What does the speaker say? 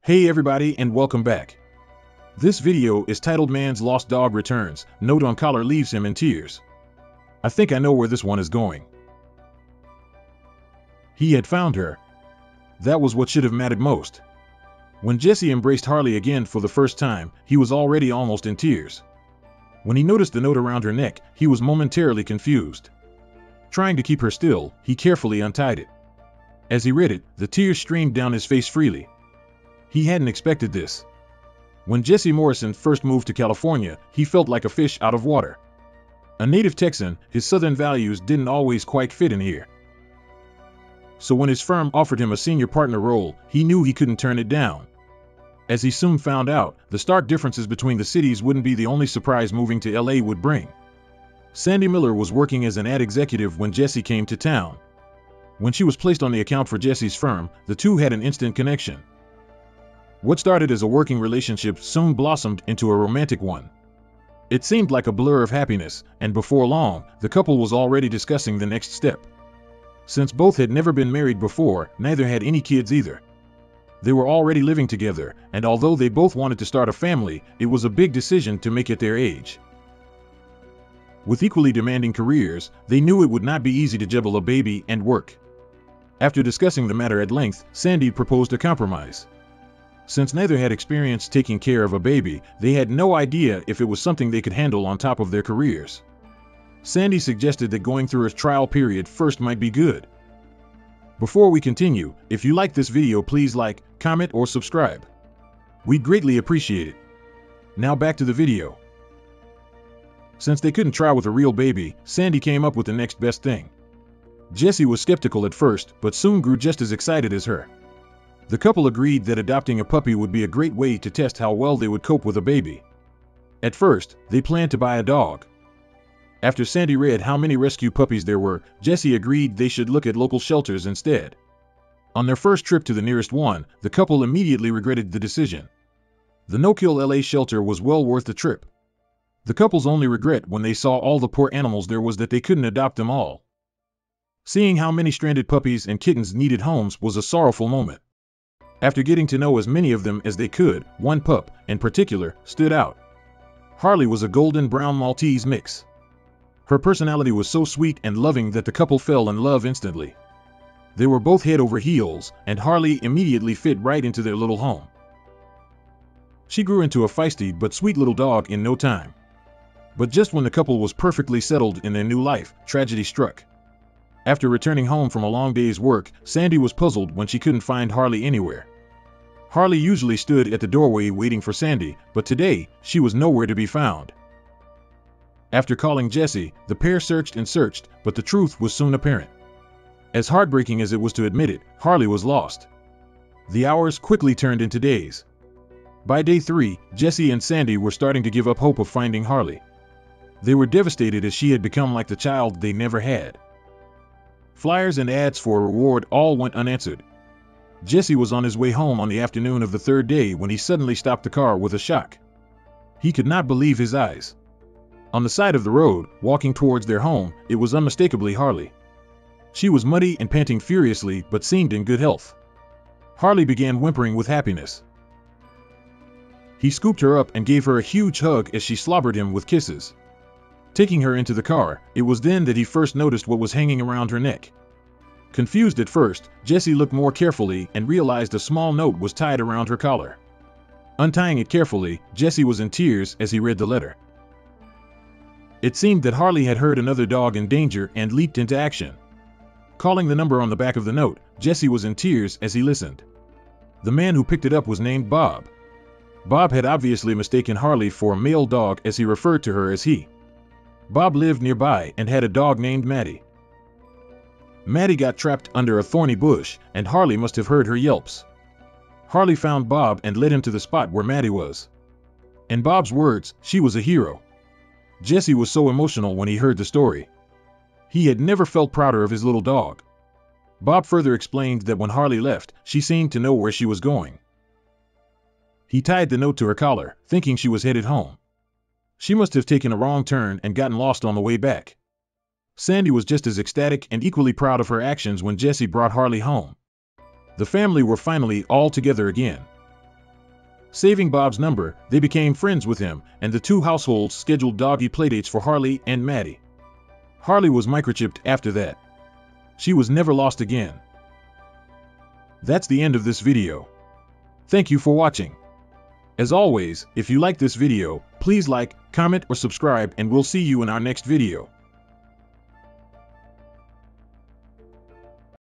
Hey everybody and welcome back. This video is titled Man's Lost Dog Returns, Note on Collar Leaves Him in Tears. I think I know where this one is going. He had found her. That was what should have mattered most. When Jesse embraced Harley again for the first time, he was already almost in tears. When he noticed the note around her neck, he was momentarily confused. Trying to keep her still, he carefully untied it. As he read it, the tears streamed down his face freely. He hadn't expected this. When Jesse Morrison first moved to California, he felt like a fish out of water. A native Texan, his southern values didn't always quite fit in here. So when his firm offered him a senior partner role, he knew he couldn't turn it down. As he soon found out, the stark differences between the cities wouldn't be the only surprise moving to LA would bring. Sandy Miller was working as an ad executive when Jesse came to town. When she was placed on the account for Jesse's firm, the two had an instant connection. What started as a working relationship soon blossomed into a romantic one. It seemed like a blur of happiness, and before long, the couple was already discussing the next step. Since both had never been married before, neither had any kids either. They were already living together, and although they both wanted to start a family, it was a big decision to make at their age. With equally demanding careers, they knew it would not be easy to juggle a baby and work. After discussing the matter at length, Sandy proposed a compromise. Since neither had experience taking care of a baby, they had no idea if it was something they could handle on top of their careers. Sandy suggested that going through a trial period first might be good. Before we continue, if you like this video, please like, comment, or subscribe. We'd greatly appreciate it. Now back to the video. Since they couldn't try with a real baby, Sandy came up with the next best thing. Jesse was skeptical at first, but soon grew just as excited as her. The couple agreed that adopting a puppy would be a great way to test how well they would cope with a baby. At first, they planned to buy a dog. After Sandy read how many rescue puppies there were, Jesse agreed they should look at local shelters instead. On their first trip to the nearest one, the couple immediately regretted the decision. The no-kill LA shelter was well worth the trip. The couple's only regret when they saw all the poor animals there was that they couldn't adopt them all. Seeing how many stranded puppies and kittens needed homes was a sorrowful moment. After getting to know as many of them as they could, one pup, in particular, stood out. Harley was a golden brown Maltese mix. Her personality was so sweet and loving that the couple fell in love instantly. They were both head over heels, and Harley immediately fit right into their little home. She grew into a feisty but sweet little dog in no time. But just when the couple was perfectly settled in their new life, tragedy struck. After returning home from a long day's work, Sandy was puzzled when she couldn't find Harley anywhere. Harley usually stood at the doorway waiting for Sandy, but today, she was nowhere to be found. After calling Jesse, the pair searched and searched, but the truth was soon apparent. As heartbreaking as it was to admit it, Harley was lost. The hours quickly turned into days. By day 3, Jesse and Sandy were starting to give up hope of finding Harley. They were devastated as she had become like the child they never had. Flyers and ads for a reward all went unanswered. Jesse was on his way home on the afternoon of the third day when he suddenly stopped the car with a shock. He could not believe his eyes. On the side of the road, walking towards their home, it was unmistakably Harley. She was muddy and panting furiously but seemed in good health. Harley began whimpering with happiness. He scooped her up and gave her a huge hug as she slobbered him with kisses. Taking her into the car, it was then that he first noticed what was hanging around her neck. Confused at first, Jesse looked more carefully and realized a small note was tied around her collar. Untying it carefully, Jesse was in tears as he read the letter. It seemed that Harley had heard another dog in danger and leaped into action. Calling the number on the back of the note, Jesse was in tears as he listened. The man who picked it up was named Bob. Bob had obviously mistaken Harley for a male dog as he referred to her as he. Bob lived nearby and had a dog named Maddie. Maddie got trapped under a thorny bush, and Harley must have heard her yelps. Harley found Bob and led him to the spot where Maddie was. In Bob's words, she was a hero. Jesse was so emotional when he heard the story. He had never felt prouder of his little dog. Bob further explained that when Harley left, she seemed to know where she was going. He tied the note to her collar, thinking she was headed home. She must have taken a wrong turn and gotten lost on the way back. Sandy was just as ecstatic and equally proud of her actions when Jesse brought Harley home. The family were finally all together again. Saving Bob's number, they became friends with him, and the two households scheduled doggy playdates for Harley and Maddie. Harley was microchipped after that. She was never lost again. That's the end of this video. Thank you for watching. As always, if you like this video, please like, comment, or subscribe, and we'll see you in our next video.